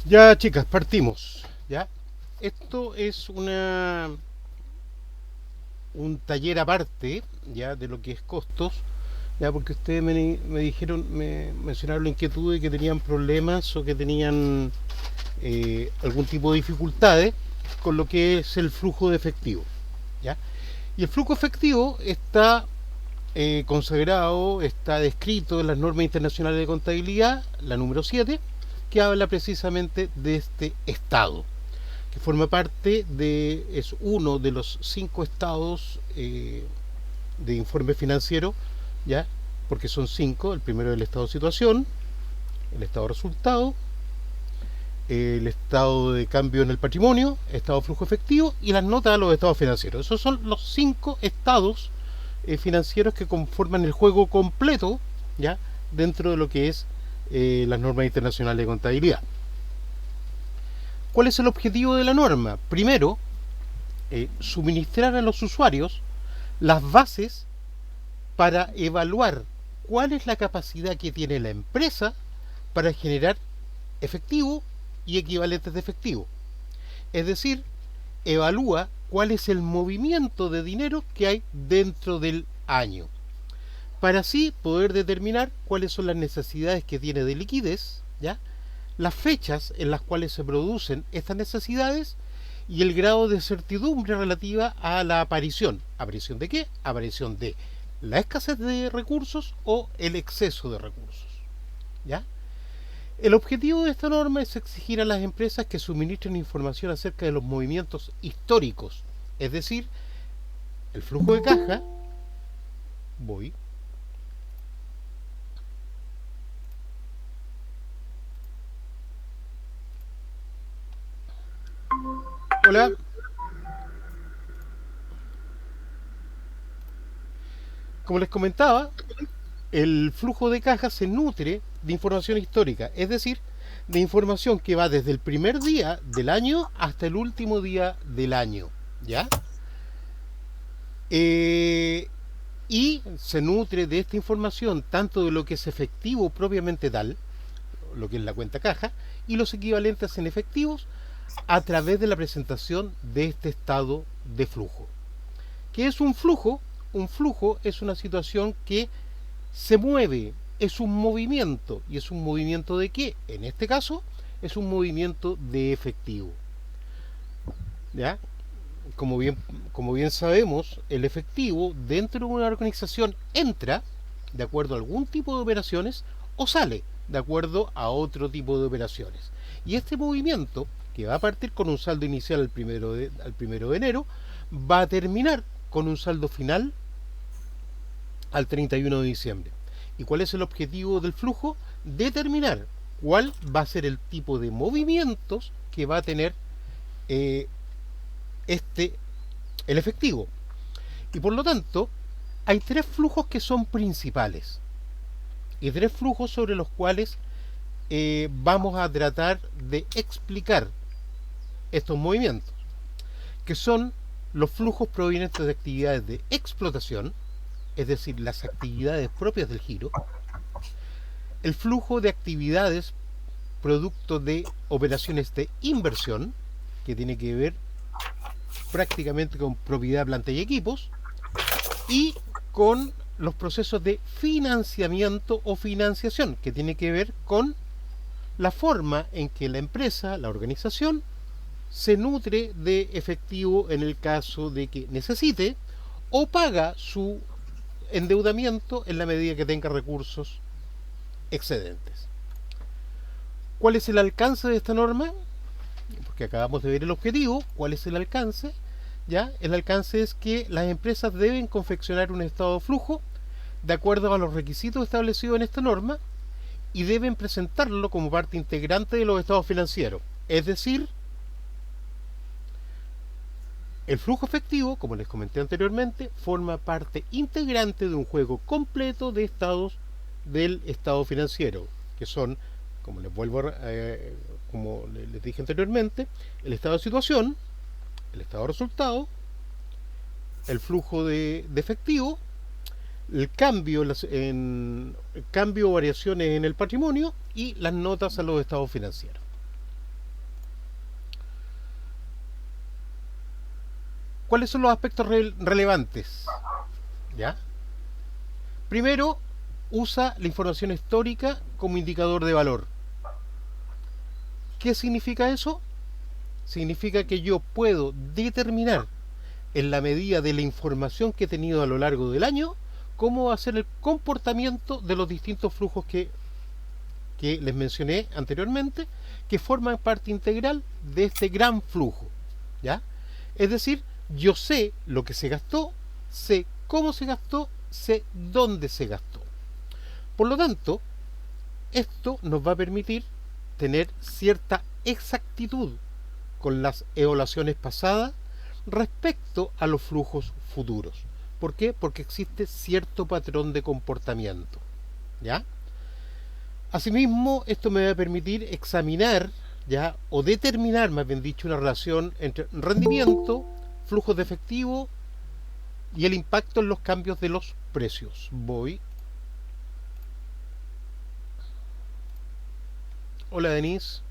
Ya, chicas, partimos. Ya, esto es un taller aparte, ya, de lo que es costos, ya, porque ustedes me dijeron, me mencionaron la inquietud de que tenían problemas o que tenían algún tipo de dificultades con lo que es el flujo de efectivo, ya. Y el flujo efectivo está consagrado, está descrito en las normas internacionales de contabilidad, la número 7, que habla precisamente de este estado, que forma parte de, es uno de los 5 estados de informe financiero, ¿ya? Porque son 5: el primero es el estado de situación, el estado de resultado, el estado de cambio en el patrimonio, estado de flujo efectivo y las notas de los estados financieros. Esos son los 5 estados financieros que conforman el juego completo, ¿ya? Dentro de lo que es las normas internacionales de contabilidad. ¿Cuál es el objetivo de la norma? Primero, suministrar a los usuarios las bases para evaluar cuál es la capacidad que tiene la empresa para generar efectivo y equivalentes de efectivo. Es decir, evalúa cuál es el movimiento de dinero que hay dentro del año, para así poder determinar cuáles son las necesidades que tiene de liquidez, ¿ya? Las fechas en las cuales se producen estas necesidades y el grado de certidumbre relativa a la aparición. ¿Aparición de qué? Aparición de la escasez de recursos o el exceso de recursos, ¿ya? El objetivo de esta norma es exigir a las empresas que suministren información acerca de los movimientos históricos, es decir, el flujo de caja. Voy. Hola. Como les comentaba, el flujo de caja se nutre de información histórica, es decir, de información que va desde el primer día del año hasta el último día del año, ¿ya? Eh, y se nutre de esta información tanto de lo que es efectivo propiamente tal, lo que es la cuenta caja, y los equivalentes en efectivos a través de la presentación de este estado de flujo. ¿Qué es un flujo? Un flujo es una situación que se mueve, es un movimiento. ¿Y es un movimiento de qué? En este caso, es un movimiento de efectivo. ¿Ya? Como bien, como bien sabemos, el efectivo dentro de una organización entra de acuerdo a algún tipo de operaciones o sale de acuerdo a otro tipo de operaciones. Y este movimiento, que va a partir con un saldo inicial al primero de enero, va a terminar con un saldo final al 31 de diciembre. ¿Y cuál es el objetivo del flujo? Determinar cuál va a ser el tipo de movimientos que va a tener eh, este el efectivo. Y por lo tanto, hay 3 flujos que son principales y 3 flujos sobre los cuales vamos a tratar de explicar estos movimientos, que son los flujos provenientes de actividades de explotación, es decir, las actividades propias del giro, el flujo de actividades producto de operaciones de inversión, que tiene que ver prácticamente con propiedad, planta y equipos, y con los procesos de financiamiento o financiación, que tiene que ver con la forma en que la empresa, la organización, se nutre de efectivo en el caso de que necesite o paga su endeudamiento en la medida que tenga recursos excedentes. ¿Cuál es el alcance de esta norma? Porque acabamos de ver el objetivo. ¿Cuál es el alcance? ¿Ya? El alcance es que las empresas deben confeccionar un estado de flujo de acuerdo a los requisitos establecidos en esta norma y deben presentarlo como parte integrante de los estados financieros. Es decir, el flujo efectivo, como les comenté anteriormente, forma parte integrante de un juego completo de estados del estado financiero, que son, como les vuelvo como les dije anteriormente, el estado de situación, el estado de resultado, el flujo de efectivo, el cambio o variaciones en el patrimonio y las notas a los estados financieros. ¿Cuáles son los aspectos relevantes? ¿Ya? Primero, usa la información histórica como indicador de valor. ¿Qué significa eso? Significa que yo puedo determinar, en la medida de la información que he tenido a lo largo del año, cómo va a ser el comportamiento de los distintos flujos que les mencioné anteriormente, que forman parte integral de este gran flujo. ¿Ya? Es decir, yo sé lo que se gastó, sé cómo se gastó, sé dónde se gastó. Por lo tanto, esto nos va a permitir tener cierta exactitud con las evaluaciones pasadas respecto a los flujos futuros. ¿Por qué? Porque existe cierto patrón de comportamiento. ¿Ya? Asimismo, esto me va a permitir examinar, ¿ya? O determinar, más bien dicho, una relación entre rendimiento, flujos de efectivo y el impacto en los cambios de los precios. Hola, Denise.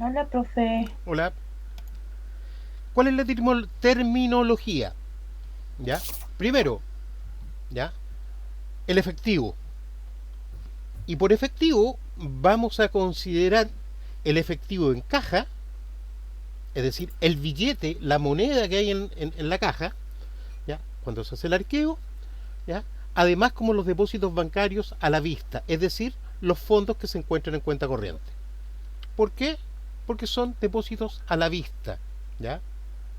Hola, profe. Hola. ¿Cuál es la terminología? ¿Ya? Primero, ¿ya? El efectivo. Y por efectivo vamos a considerar el efectivo en caja, es decir, el billete, la moneda que hay en la caja, ¿ya? Cuando se hace el arqueo, ¿ya? Además como los depósitos bancarios a la vista, es decir, los fondos que se encuentran en cuenta corriente. ¿Por qué? Porque son depósitos a la vista, ¿ya?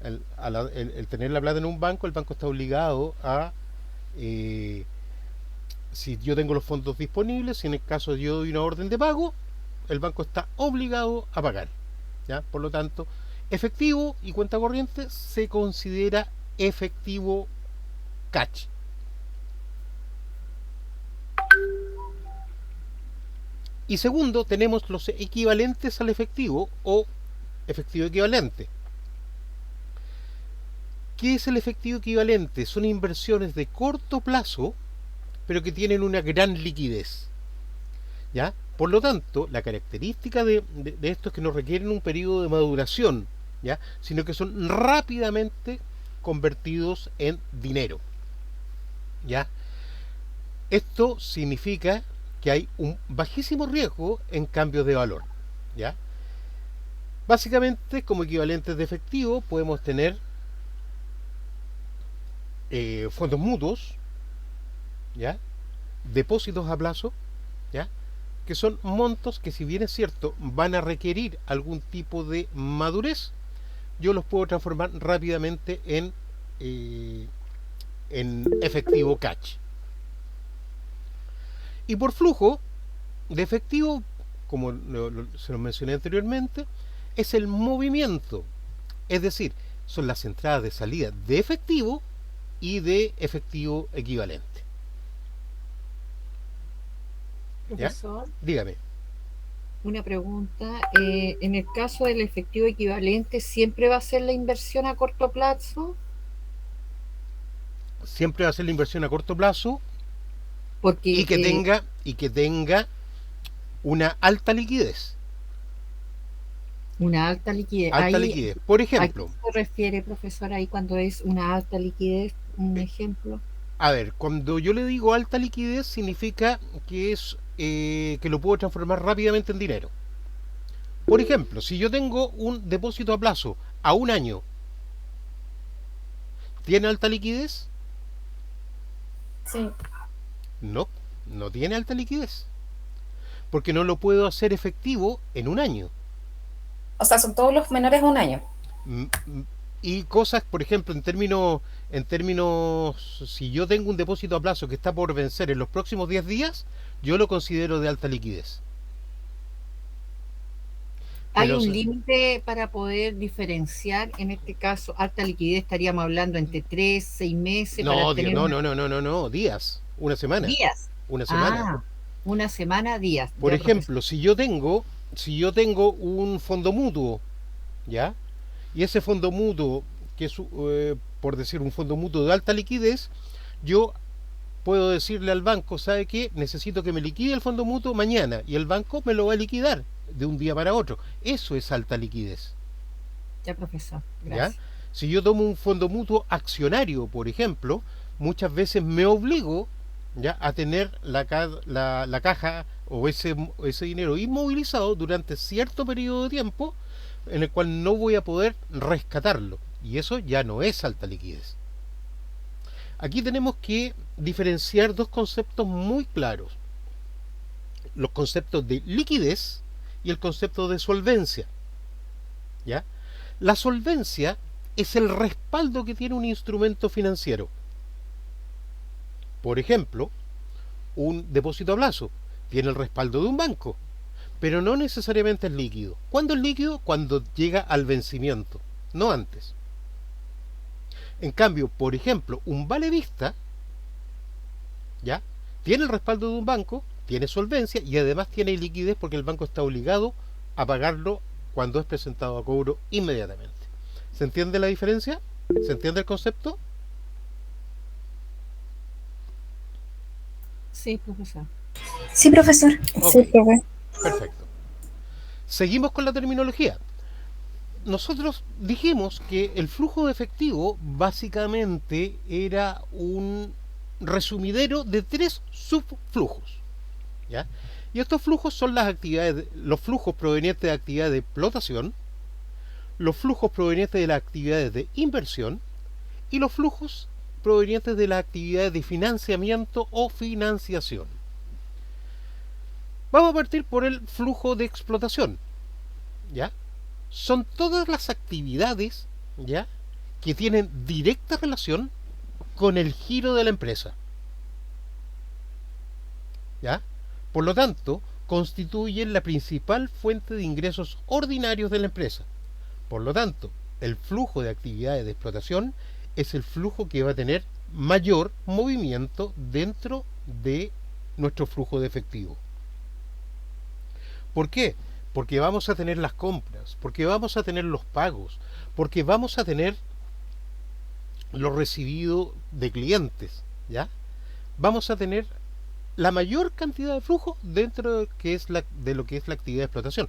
El tener la plata en un banco, el banco está obligado a, eh, si yo tengo los fondos disponibles, si en el caso yo doy una orden de pago, el banco está obligado a pagar, ¿ya? Por lo tanto, efectivo y cuenta corriente se considera efectivo cash. Y segundo, tenemos los equivalentes al efectivo o efectivo equivalente. ¿Qué es el efectivo equivalente? Son inversiones de corto plazo, pero que tienen una gran liquidez. ¿Ya? Por lo tanto, la característica de esto es que no requieren un periodo de maduración, ¿ya? Sino que son rápidamente convertidos en dinero. ¿Ya? Esto significa que hay un bajísimo riesgo en cambios de valor. ¿Ya? Básicamente, como equivalentes de efectivo, podemos tener fondos mutuos, ¿ya? Depósitos a plazo, ¿ya? Que son montos que, si bien es cierto, van a requerir algún tipo de madurez, yo los puedo transformar rápidamente en efectivo cash. Y por flujo de efectivo, como se lo mencioné anteriormente, es el movimiento. Es decir, son las entradas de salida de efectivo y de efectivo equivalente. ¿Ya? Profesor, Dígame. una pregunta. En el caso del efectivo equivalente, ¿siempre va a ser la inversión a corto plazo? Siempre va a ser la inversión a corto plazo y Porque que tenga una alta liquidez. una alta liquidez. Alta Ahí, liquidez. Por ¿a qué ejemplo, se refiere, profesor, ahí cuando es una alta liquidez? Un ejemplo. a ver, cuando yo le digo alta liquidez significa que es que lo puedo transformar rápidamente en dinero. Por ejemplo, si yo tengo un depósito a plazo a un año, ¿tiene alta liquidez? Sí, No, no tiene alta liquidez, porque no lo puedo hacer efectivo en un año. o sea, son todos los menores a un año. Y cosas, por ejemplo, en términos, si yo tengo un depósito a plazo que está por vencer en los próximos 10 días, yo lo considero de alta liquidez. ¿Hay Pero un límite para poder diferenciar? En este caso, alta liquidez, estaríamos hablando entre 3, 6 meses para no, tener no, una... no, no, no, no, no, días, una semana, Días. una semana. Ah, una semana, días. Por Ya, profesor. ejemplo, si yo tengo un fondo mutuo, ¿ya? Y ese fondo mutuo, que es, por decir, un fondo mutuo de alta liquidez, yo puedo decirle al banco, ¿sabe qué? Necesito que me liquide el fondo mutuo mañana, y el banco me lo va a liquidar de un día para otro. Eso es alta liquidez. Ya, profesor, ¿Ya? gracias. Si yo tomo un fondo mutuo accionario, por ejemplo, muchas veces me obligo, ¿ya?, a tener la caja o ese dinero inmovilizado durante cierto periodo de tiempo en el cual no voy a poder rescatarlo. Y eso ya no es alta liquidez. Aquí tenemos que diferenciar dos conceptos muy claros. Los conceptos de liquidez y el concepto de solvencia. ¿Ya? La solvencia es el respaldo que tiene un instrumento financiero. Por ejemplo, un depósito a plazo tiene el respaldo de un banco, pero no necesariamente es líquido. ¿Cuándo es líquido? Cuando llega al vencimiento, no antes. En cambio, por ejemplo, un vale vista, ¿ya?, tiene el respaldo de un banco, tiene solvencia y además tiene liquidez porque el banco está obligado a pagarlo cuando es presentado a cobro inmediatamente. ¿Se entiende la diferencia? ¿Se entiende el concepto? Sí, profesor. Sí, profesor. Ok, Sí, profe. perfecto. Seguimos con la terminología. Nosotros dijimos que el flujo de efectivo básicamente era un resumidero de 3 subflujos, ¿ya? Y estos flujos son los flujos provenientes de actividades de explotación, los flujos provenientes de las actividades de inversión y los flujos provenientes de las actividades de financiamiento o financiación. Vamos a partir por el flujo de explotación, ¿ya? Son todas las actividades, ¿ya?, que tienen directa relación con el giro de la empresa, ¿ya? Por lo tanto, constituyen la principal fuente de ingresos ordinarios de la empresa. Por lo tanto, el flujo de actividades de explotación es el flujo que va a tener mayor movimiento dentro de nuestro flujo de efectivo. ¿Por qué? Porque vamos a tener las compras, porque vamos a tener los pagos, porque vamos a tener lo recibido de clientes, ¿ya? Vamos a tener la mayor cantidad de flujo dentro de lo que es la actividad de explotación.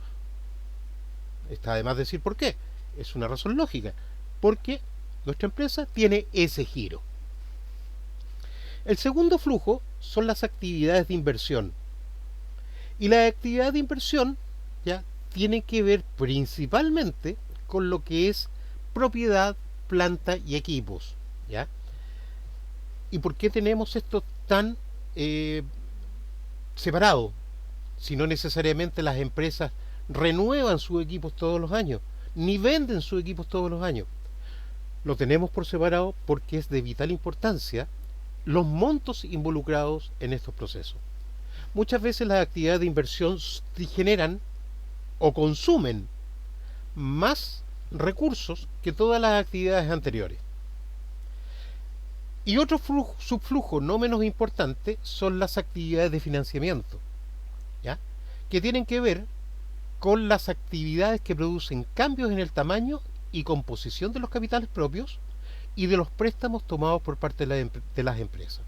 Está de más decir por qué. Es una razón lógica. Porque nuestra empresa tiene ese giro. El segundo flujo son las actividades de inversión. Y la actividad de inversión, ¿ya?, tiene que ver principalmente con lo que es propiedad, planta y equipos, ¿ya? ¿Y por qué tenemos esto tan separado? Si no necesariamente las empresas renuevan sus equipos todos los años, ni venden sus equipos todos los años. Lo tenemos por separado porque es de vital importancia los montos involucrados en estos procesos. Muchas veces las actividades de inversión generan o consumen más recursos que todas las actividades anteriores. Y otro subflujo no menos importante son las actividades de financiamiento, ¿ya?, que tienen que ver con las actividades que producen cambios en el tamaño y composición de los capitales propios y de los préstamos tomados por parte de las empresas.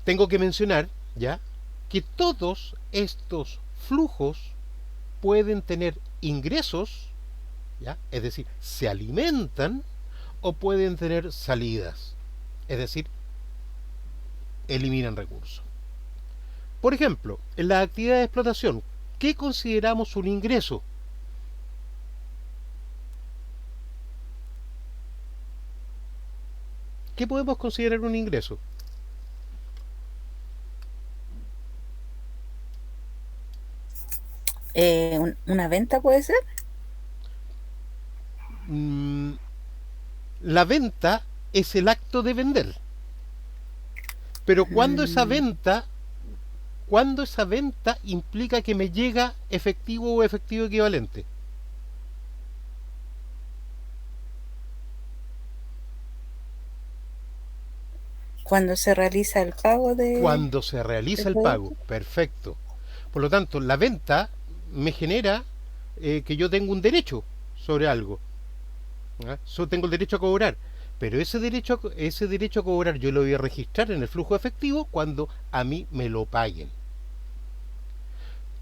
Tengo que mencionar, ¿ya?, que todos estos flujos pueden tener ingresos, ¿ya?, es decir, se alimentan, o pueden tener salidas, es decir, eliminan recursos. Por ejemplo, en la actividad de explotación, ¿qué consideramos un ingreso? ¿Qué podemos considerar un ingreso? ¿Una venta puede ser? La venta es el acto de vender. Pero cuando esa venta implica que me llega efectivo o efectivo equivalente. Cuando se realiza el pago de... Cuando se realiza el pago, perfecto. Por lo tanto, la venta me genera que yo tengo un derecho sobre algo, ¿ya? Tengo el derecho a cobrar. Pero ese derecho a cobrar yo lo voy a registrar en el flujo efectivo cuando a mí me lo paguen.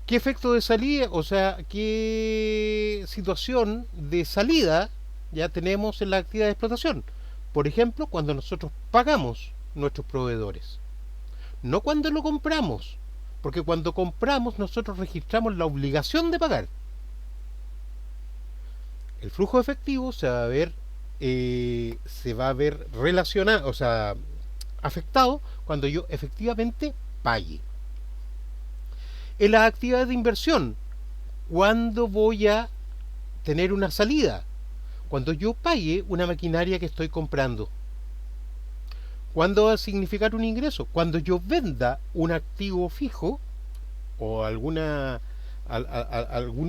¿Qué efecto de salida, o sea, qué situación de salida ya tenemos en la actividad de explotación? Por ejemplo, cuando nosotros pagamos nuestros proveedores, no cuando lo compramos, porque cuando compramos nosotros registramos la obligación de pagar. El flujo efectivo se va a ver relacionado, o sea, afectado cuando yo efectivamente pague. En las actividades de inversión, ¿cuándo voy a tener una salida? Cuando yo pague una maquinaria que estoy comprando. ¿Cuándo va a significar un ingreso? Cuando yo venda un activo fijo o algún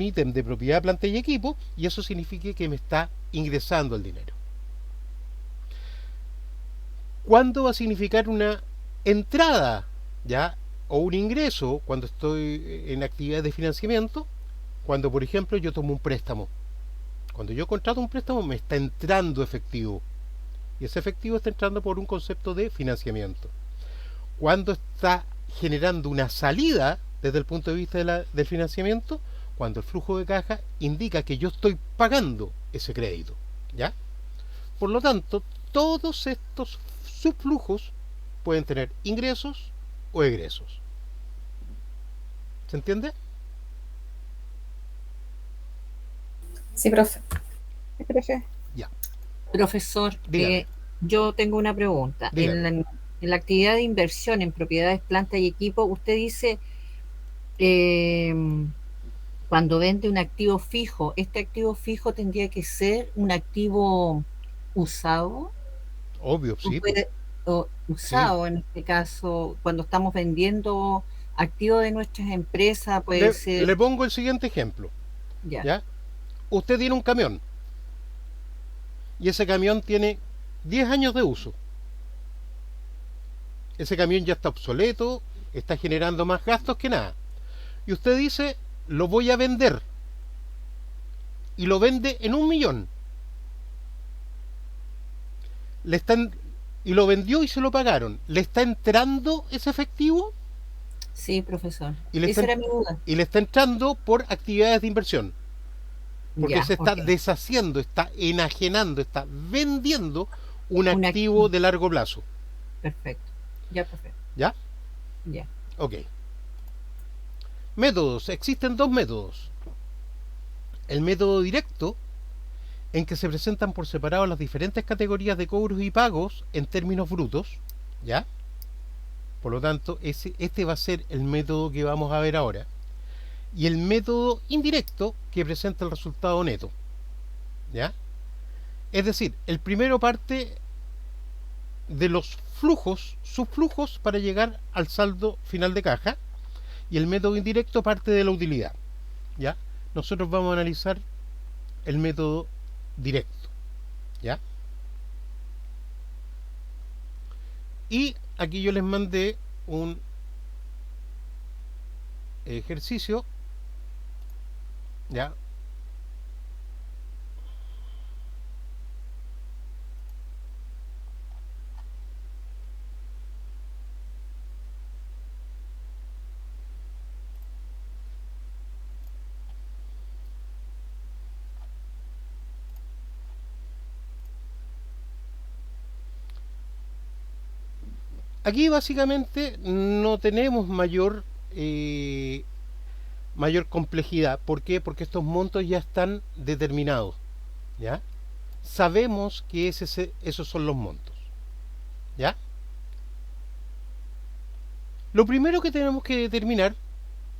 ítem de propiedad, planta y equipo, y eso significa que me está ingresando el dinero. ¿Cuándo va a significar una entrada, ya, o un ingreso cuando estoy en actividad de financiamiento? Cuando, por ejemplo, yo tomo un préstamo. Cuando yo contrato un préstamo me está entrando efectivo. Y ese efectivo está entrando por un concepto de financiamiento. Cuando está generando una salida desde el punto de vista del financiamiento, cuando el flujo de caja indica que yo estoy pagando ese crédito, ¿ya? Por lo tanto, todos estos subflujos pueden tener ingresos o egresos. ¿Se entiende? Sí, profe. Profe, Ya. Profesor, Dígame. yo tengo una pregunta. Dígame. En la actividad de inversión en propiedades, planta y equipo, usted dice, eh, cuando vende un activo fijo, ¿este activo fijo tendría que ser un activo usado? Obvio, O sí, puede- o sí. usado en este caso, cuando estamos vendiendo activos de nuestras empresas, puede ser, Le pongo el siguiente ejemplo, ya, ¿ya? Usted tiene un camión y ese camión tiene 10 años de uso. Ese camión ya está obsoleto, está generando más gastos que nada. Y usted dice, lo voy a vender. Y lo vende en 1.000.000. Le están, y lo vendió y se lo pagaron. ¿Le está entrando ese efectivo? sí, profesor. Y le, Esa está, era mi duda. y le está entrando por actividades de inversión. Porque Ya, se está ok. deshaciendo, está enajenando, está vendiendo un Un activo de largo plazo. perfecto. Ya, perfecto. ¿Ya? Ya. Ok. Métodos. Existen dos métodos. El método directo, en que se presentan por separado las diferentes categorías de cobros y pagos en términos brutos. ¿Ya? Por lo tanto, este va a ser el método que vamos a ver ahora. Y el método indirecto, que presenta el resultado neto. ¿Ya? Es decir, el primero parte de los flujos, subflujos, para llegar al saldo final de caja, y el método indirecto parte de la utilidad. ¿Ya? Nosotros vamos a analizar el método directo. ¿Ya? Y aquí yo les mandé un ejercicio. ¿Ya? Aquí básicamente no tenemos mayor complejidad. ¿Por qué? Porque estos montos ya están determinados. ¿Ya? Sabemos que esos son los montos. ¿Ya? Lo primero que tenemos que determinar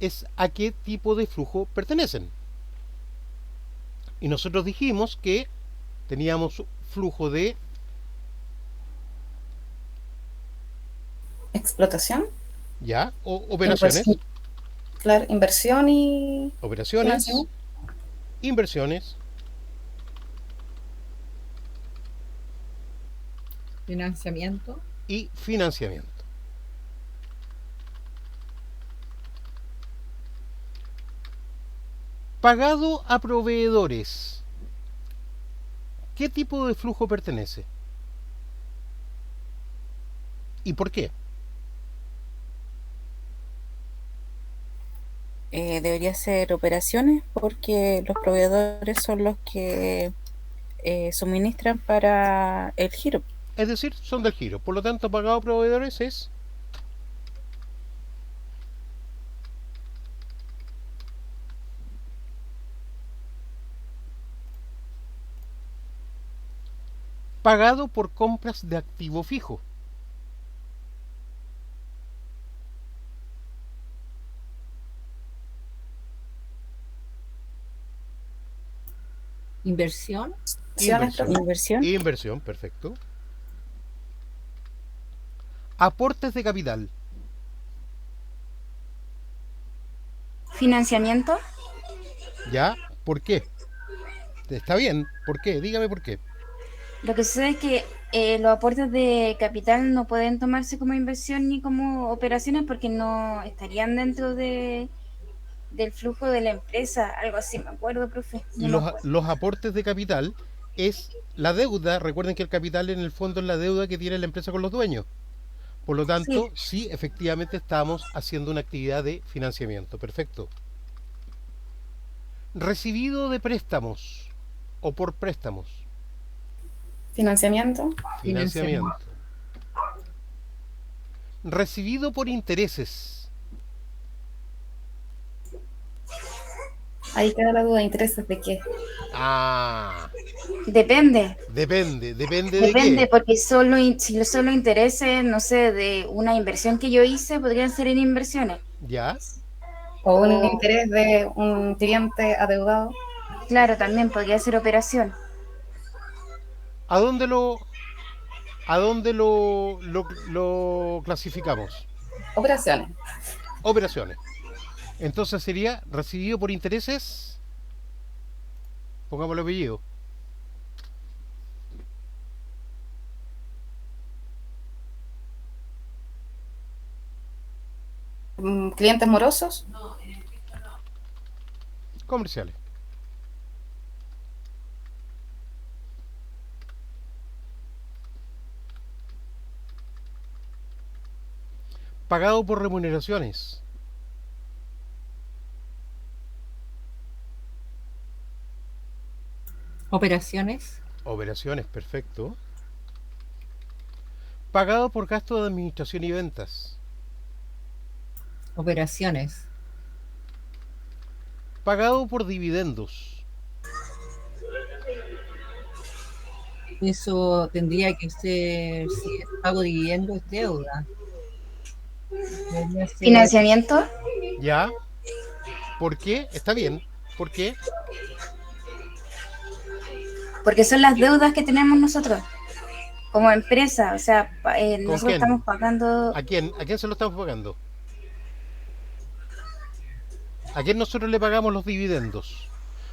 es a qué tipo de flujo pertenecen. Y nosotros dijimos que teníamos flujo de Explotación, ya operaciones, inversión, claro, inversión y operaciones, financiamiento. inversiones Financiamiento. y financiamiento. Pagado a proveedores. ¿Qué tipo de flujo pertenece? ¿Y por qué? Debería ser operaciones porque los proveedores son los que suministran para el giro. Es decir, son del giro. Por lo tanto, pagado a proveedores es pagado por compras de activo fijo. Inversión. Inversión. Inversión. Inversión, perfecto. Aportes de capital. Financiamiento. ¿Ya? ¿Por qué? Está bien. ¿Por qué? Dígame por qué. Lo que sucede es que los aportes de capital no pueden tomarse como inversión ni como operaciones porque no estarían dentro del flujo de la empresa, algo así, me acuerdo, profe. No me acuerdo. Los aportes de capital es la deuda. Recuerden que el capital en el fondo es la deuda que tiene la empresa con los dueños. Por lo tanto, sí, efectivamente estamos haciendo una actividad de financiamiento. Perfecto. Recibido de préstamos o por préstamos. Financiamiento. Financiamiento. Recibido por intereses. Ahí queda la duda, ¿intereses de qué? Ah, Depende. depende de Depende, qué. porque si solo intereses, no sé, de una inversión que yo hice, podrían ser en inversiones. ¿Ya? ¿O un O, interés de un cliente adeudado? claro, también podría ser operación. ¿A dónde lo clasificamos? Operaciones. Operaciones. Entonces sería recibido por intereses. Pongamos el apellido. Clientes morosos. Comerciales. Pagado por remuneraciones. Operaciones. Operaciones, perfecto. Pagado por gasto de administración y ventas. Operaciones. Pagado por dividendos. Eso tendría que ser, si es pago de dividendo, es deuda. Debería ser Financiamiento. ¿Ya? ¿Por qué? Está bien. ¿Por qué? Porque son las deudas que tenemos nosotros como empresa. O sea, ¿Con nosotros quién? estamos pagando. ¿A quién? ¿A quién se lo estamos pagando? ¿A quién nosotros le pagamos los dividendos?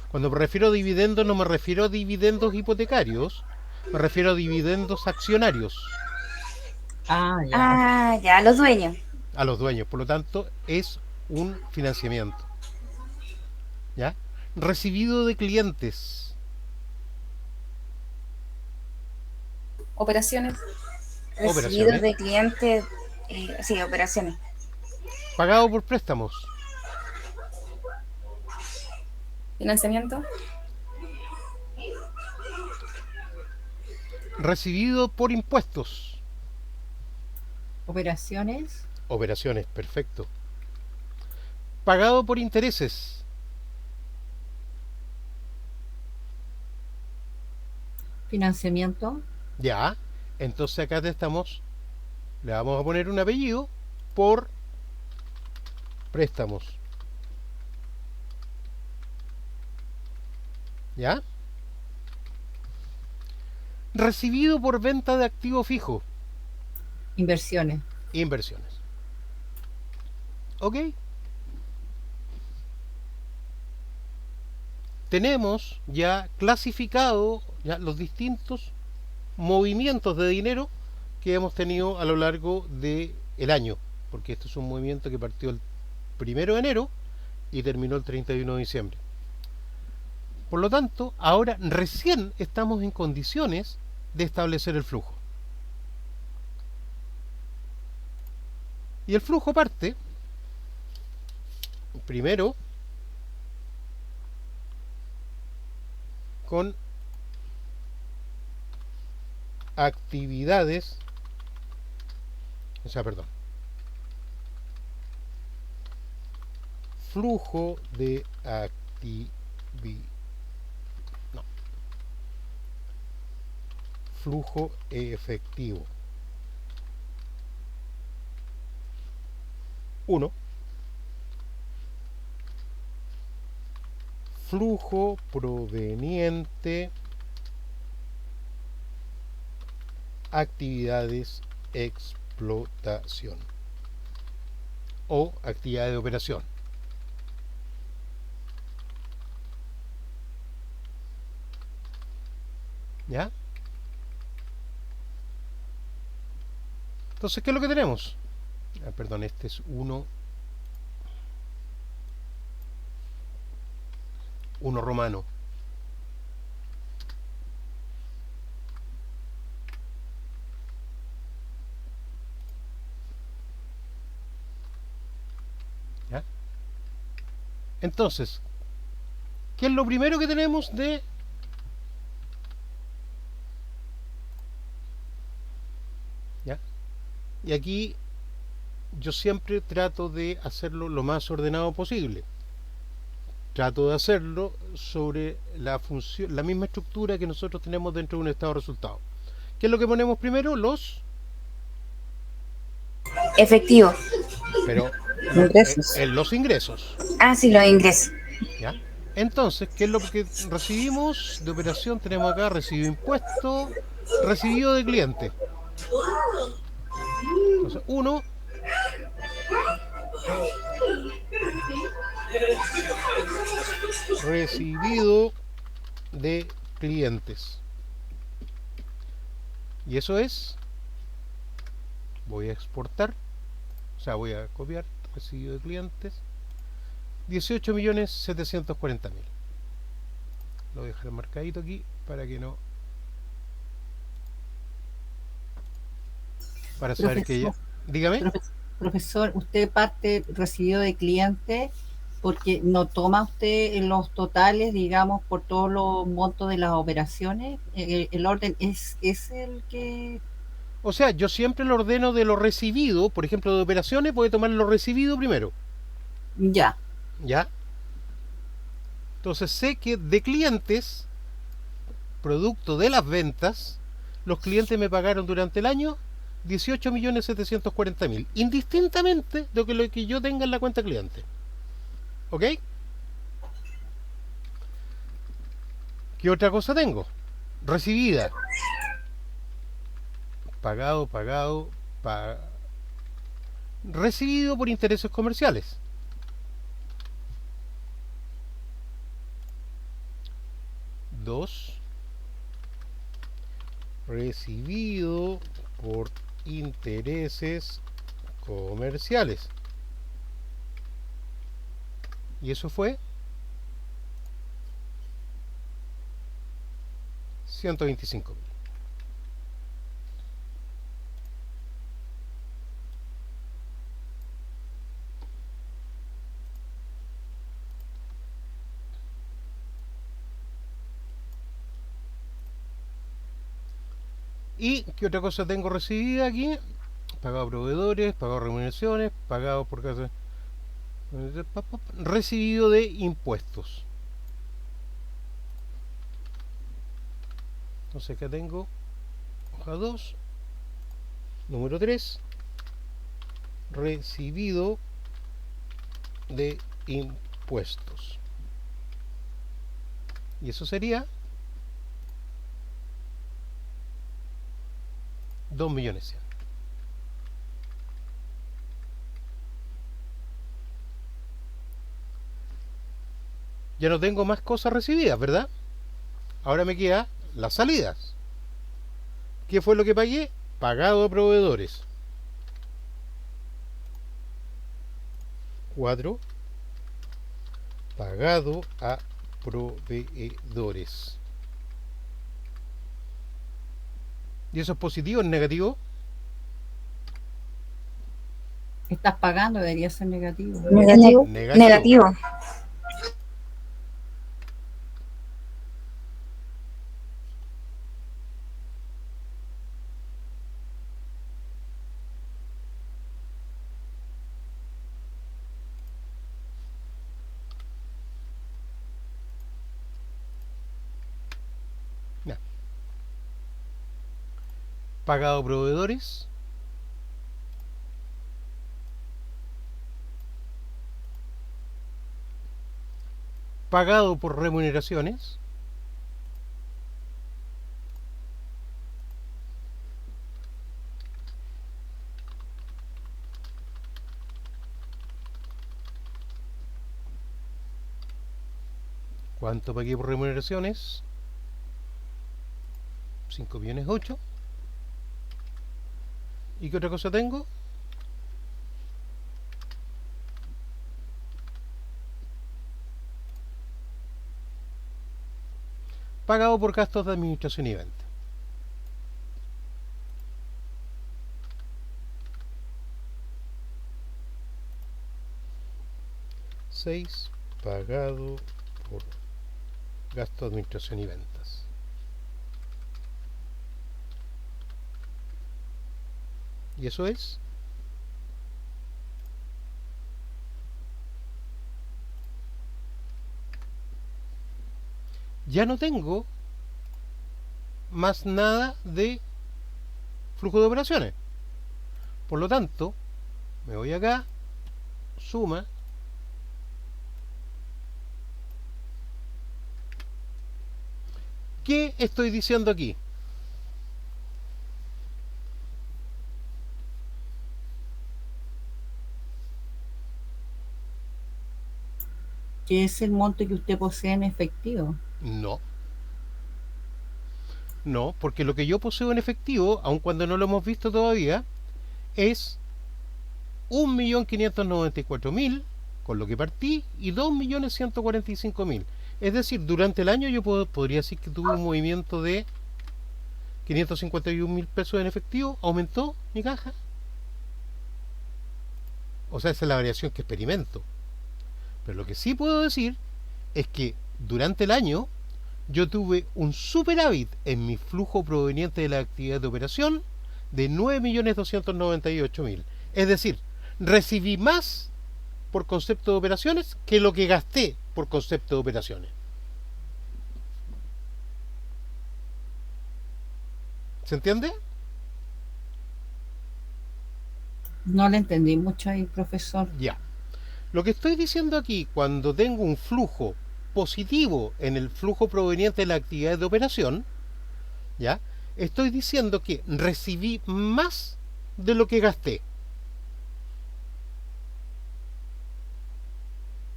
Cuando me refiero a dividendos no me refiero a dividendos hipotecarios, me refiero a dividendos accionarios, ya. Ah, ya, los dueños. a los dueños. Por lo tanto, es un financiamiento. ¿Ya? Recibido de clientes. Operaciones. Recibidos Operaciones. de clientes. Sí, operaciones. Pagado por préstamos. Financiamiento. Recibido por impuestos. Operaciones. Operaciones, perfecto. Pagado por intereses. Financiamiento. Ya. Entonces acá le vamos a poner un apellido por préstamos. ¿Ya? Recibido por venta de activo fijo. Inversiones. Inversiones. ¿Ok? Tenemos ya clasificado ya los distintos movimientos de dinero que hemos tenido a lo largo del año, porque este es un movimiento que partió el 1 de enero y terminó el 31 de diciembre. Por lo tanto, ahora recién estamos en condiciones de establecer el flujo. Y el flujo parte primero con actividades, o sea, perdón, flujo de no, flujo efectivo 1, flujo proveniente actividades explotación o actividad de operación. ¿Ya? Entonces, ¿qué es lo que tenemos? Perdón, este es uno romano. ¿Ya? Entonces, ¿qué es lo primero que tenemos de ¿ya? Y aquí yo siempre trato de hacerlo lo más ordenado posible. Trato de hacerlo sobre la función, la misma estructura que nosotros tenemos dentro de un estado de resultado. ¿Qué es lo que ponemos primero? Efectivo. Pero Ingresos. los ingresos. Ah, sí, los ingresos. ¿Ya? Entonces, ¿qué es lo que recibimos de operación? Tenemos acá recibido impuesto, recibido de cliente. Entonces, 1, recibido de clientes. Y eso es, voy a exportar, o sea, voy a copiar, recibido de clientes, 18.740.000. Lo voy a dejar marcadito aquí para que no, para saber que ya. Dígame. Profesor, usted parte recibido de cliente porque no toma usted los totales, digamos, por todos los montos de las operaciones. El orden es el que... O sea, yo siempre lo ordeno de lo recibido, por ejemplo, de operaciones, voy a tomar lo recibido primero. Ya. ¿Ya? Entonces sé que de clientes, producto de las ventas, los clientes me pagaron durante el año 18.740.000, indistintamente de lo que yo tenga en la cuenta cliente. ¿Ok? ¿Qué otra cosa tengo? Recibida. Pagado, recibido por intereses comerciales. 2, recibido por intereses comerciales. Y eso fue 125.000. ¿Y qué otra cosa tengo recibida aquí? Pagado a proveedores, pagado remuneraciones, pagado por casa, recibido de impuestos. Entonces acá tengo hoja 2, número 3, recibido de impuestos. Y eso sería 2.100.000. Ya no tengo más cosas recibidas, ¿verdad? Ahora me queda las salidas. ¿Qué fue lo que pagué? Pagado a proveedores. 4. Pagado a proveedores. ¿Y eso es positivo o negativo? Estás pagando, debería ser negativo. Negativo. Negativo. Ya. Pagado proveedores. Pagado por remuneraciones. ¿Cuánto pagué por remuneraciones? 5 millones 8. ¿Y qué otra cosa tengo? Pagado por gastos de administración y venta. Seis, pagado por gastos de administración y ventas. Y eso es ya no tengo más nada de flujo de operaciones. Por lo tanto, me voy acá, suma, ¿qué estoy diciendo aquí? Que es el monto que usted posee en efectivo. No. No, porque lo que yo poseo en efectivo, aun cuando no lo hemos visto todavía, es 1.594.000, con lo que partí, y 2.145.000. Es decir, durante el año yo podría decir que tuve un movimiento de 551.000 pesos en efectivo. ¿Aumentó mi caja? O sea, esa es la variación que experimento. Pero lo que sí puedo decir es que durante el año yo tuve un superávit en mi flujo proveniente de la actividad de operación de 9.298.000. Es decir, recibí más por concepto de operaciones que lo que gasté por concepto de operaciones. ¿Se entiende? No le entendí mucho ahí, profesor. Ya. Lo que estoy diciendo aquí, cuando tengo un flujo positivo en el flujo proveniente de la actividad de operación, ¿ya? Estoy diciendo que recibí más de lo que gasté.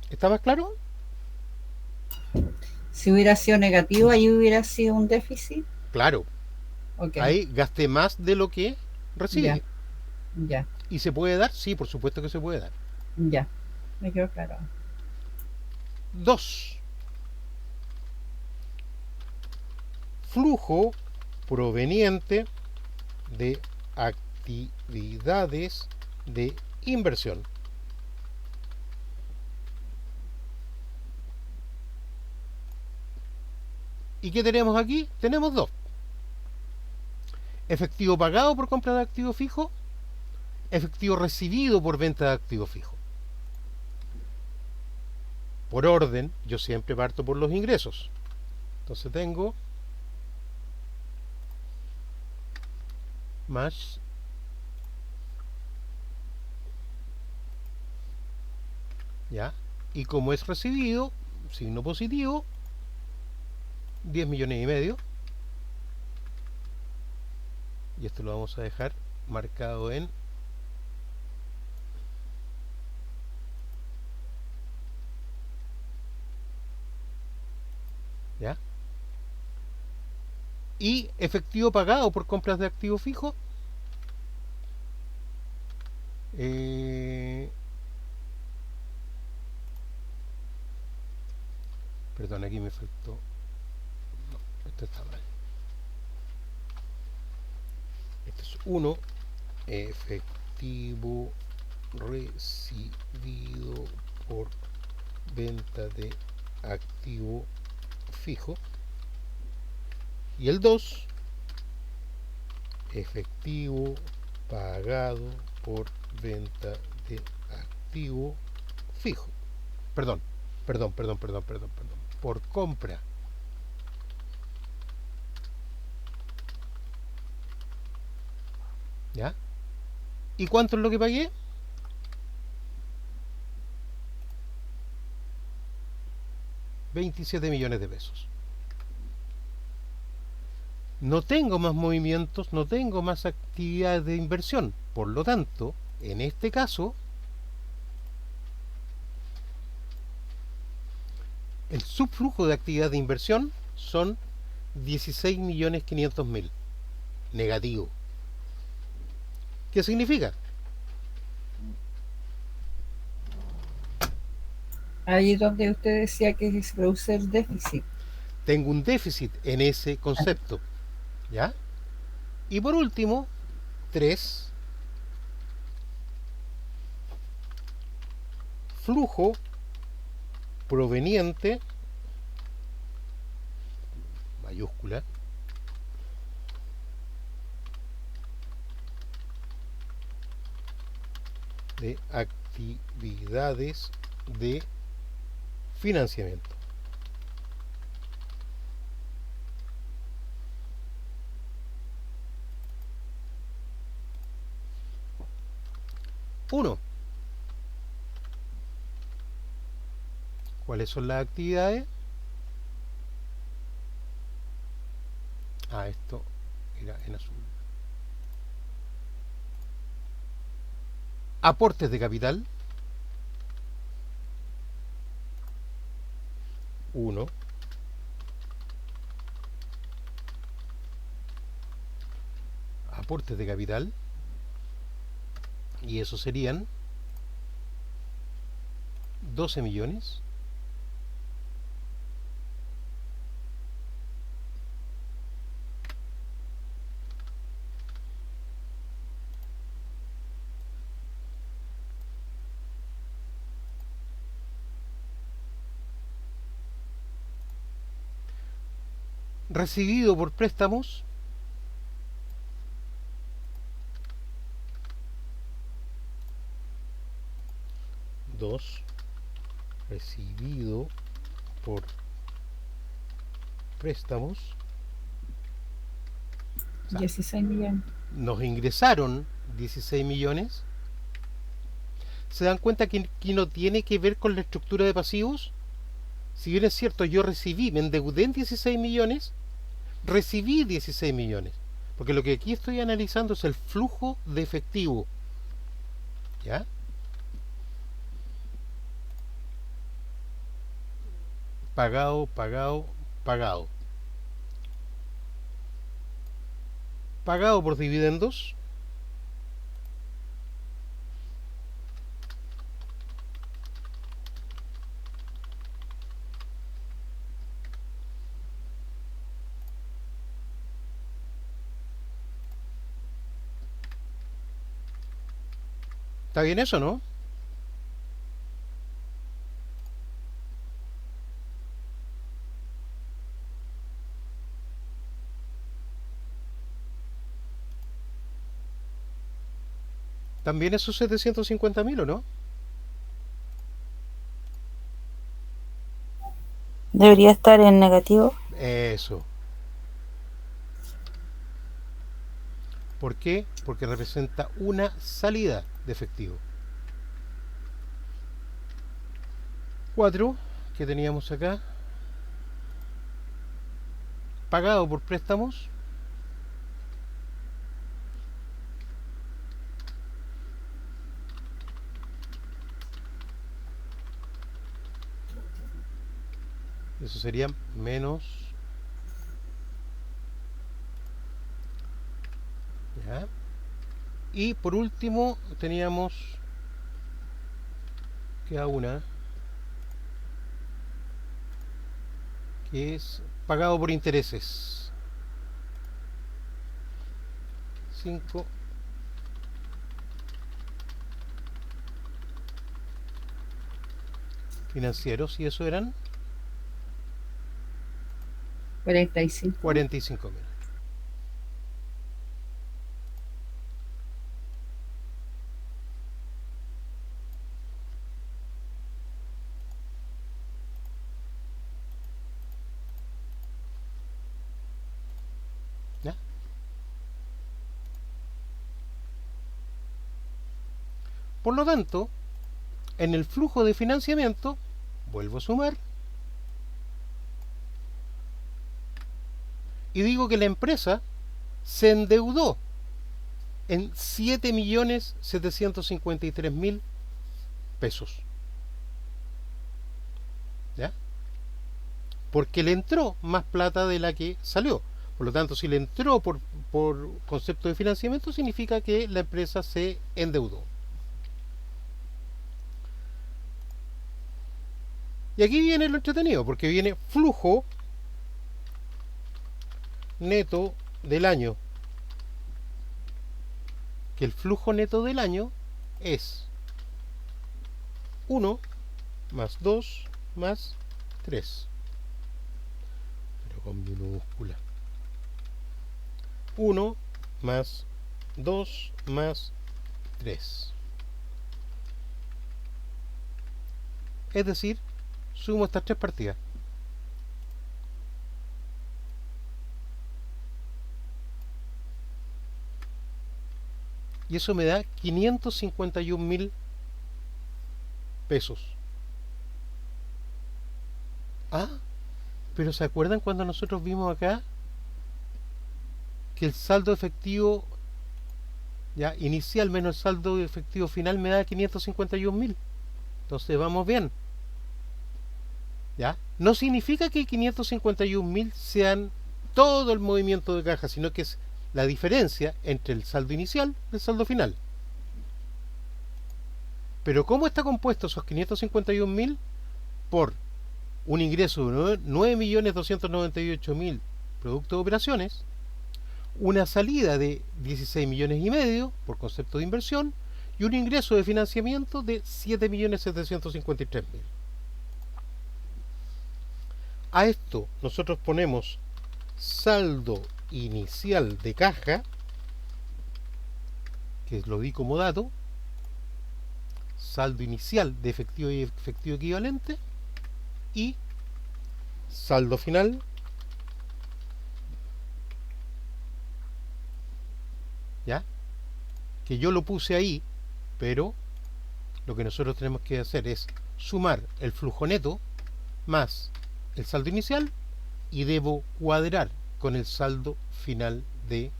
¿Está más claro? Si hubiera sido negativo, ahí hubiera sido un déficit. Claro. Ok. Ahí gasté más de lo que recibí. Ya. Ya, ¿Y se puede dar? Sí, por supuesto que se puede dar. ya. Me quedó claro. 2. Flujo proveniente de actividades de inversión. ¿Y qué tenemos aquí? Tenemos dos. Efectivo pagado por compra de activo fijo, efectivo recibido por venta de activo fijo. Por orden, yo siempre parto por los ingresos. Entonces tengo más ¿ya? Y como es recibido, signo positivo, 10 millones y medio. Y esto lo vamos a dejar marcado en ¿ya? Y efectivo pagado por compras de activo fijo, perdón, aquí me faltó, no, esto está mal. Este es 1, efectivo recibido por venta de activo fijo. Y el 2, efectivo pagado por venta de activo fijo. Perdón. Por compra. ¿Ya? ¿Y cuánto es lo que pagué? $27 millones. No tengo más movimientos, no tengo más actividades de inversión. Por lo tanto, en este caso, el subflujo de actividad de inversión son 16.500.000 negativo. ¿Qué significa? Ahí es donde usted decía que se produce el déficit. Tengo un déficit en ese concepto. ¿Ya? Y por último, 3, flujo proveniente, mayúscula, de actividades de financiamiento. Uno, ¿cuáles son las actividades? Esto era en azul. Aportes de capital. 1. Aportes de capital. Y eso serían 12 millones. Recibido por préstamos, recibido por préstamos, 16 millones. nos ingresaron 16 millones. ¿Se dan cuenta que no tiene que ver con la estructura de pasivos? Si bien es cierto, yo me endeudé en 16 millones, recibí 16 millones. Porque lo que aquí estoy analizando es el flujo de efectivo. ¿Ya? Pagado. Pagado por dividendos. ¿Está bien eso, no? También esos 750.000, ¿o no? Debería estar en negativo. Eso. ¿Por qué? Porque representa una salida de efectivo. 4, que teníamos acá. Pagado por préstamos. Eso sería menos. ¿Ya? Y por último teníamos, queda una, que es pagado por intereses. 5 financieros y eso eran 45. 45.000. ¿Ya? Por lo tanto, en el flujo de financiamiento, vuelvo a sumar y digo que la empresa se endeudó en 7.753.000 pesos. ¿Ya? Porque le entró más plata de la que salió. Por lo tanto, si le entró por concepto de financiamiento, significa que la empresa se endeudó. Y aquí viene lo entretenido, porque viene flujo neto del año. Que el flujo neto del año es 1 más 2 más 3. Pero con minúscula. 1 más 2 más 3. Es decir, sumo estas tres partidas. Y eso me da 551.000 pesos. Ah, pero ¿se acuerdan cuando nosotros vimos acá que el saldo efectivo ya inicial menos el saldo efectivo final me da 551.000? Entonces vamos bien. ¿Ya? No significa que 551.000 sean todo el movimiento de caja, sino que es la diferencia entre el saldo inicial y el saldo final. Pero ¿cómo está compuesto esos 551.000? Por un ingreso de 9.298.000 producto de operaciones, una salida de 16,5 millones por concepto de inversión y un ingreso de financiamiento de 7.753.000. A esto nosotros ponemos saldo inicial de caja, que lo di como dato, saldo inicial de efectivo y efectivo equivalente, y saldo final ¿ya? Que yo lo puse ahí, pero lo que nosotros tenemos que hacer es sumar el flujo neto más el saldo inicial y debo cuadrar con el saldo final de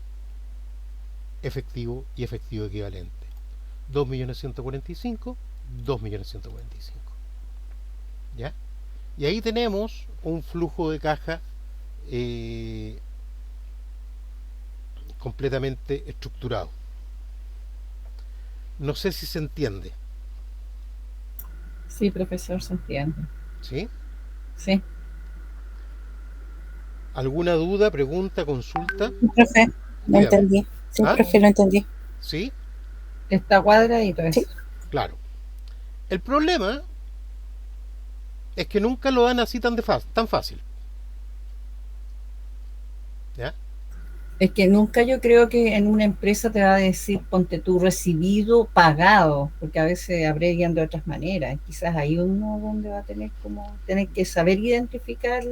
efectivo y efectivo equivalente. 2.145.000, 2.145.000. ¿Ya? Y ahí tenemos un flujo de caja completamente estructurado. No sé si se entiende. Sí, profesor, se entiende. ¿Sí? Sí. ¿Alguna duda, pregunta, consulta? Profe, lo Dígame. entendí. Sí, ¿Ah? profe, lo entendí. ¿Sí? Está cuadradito eso. Sí. Claro. El problema es que nunca lo dan así tan fácil. ¿Ya? Es que nunca yo creo que en una empresa te va a decir, ponte tú recibido, pagado, porque a veces abrevian de otras maneras. Quizás hay uno donde va a tener que saber identificar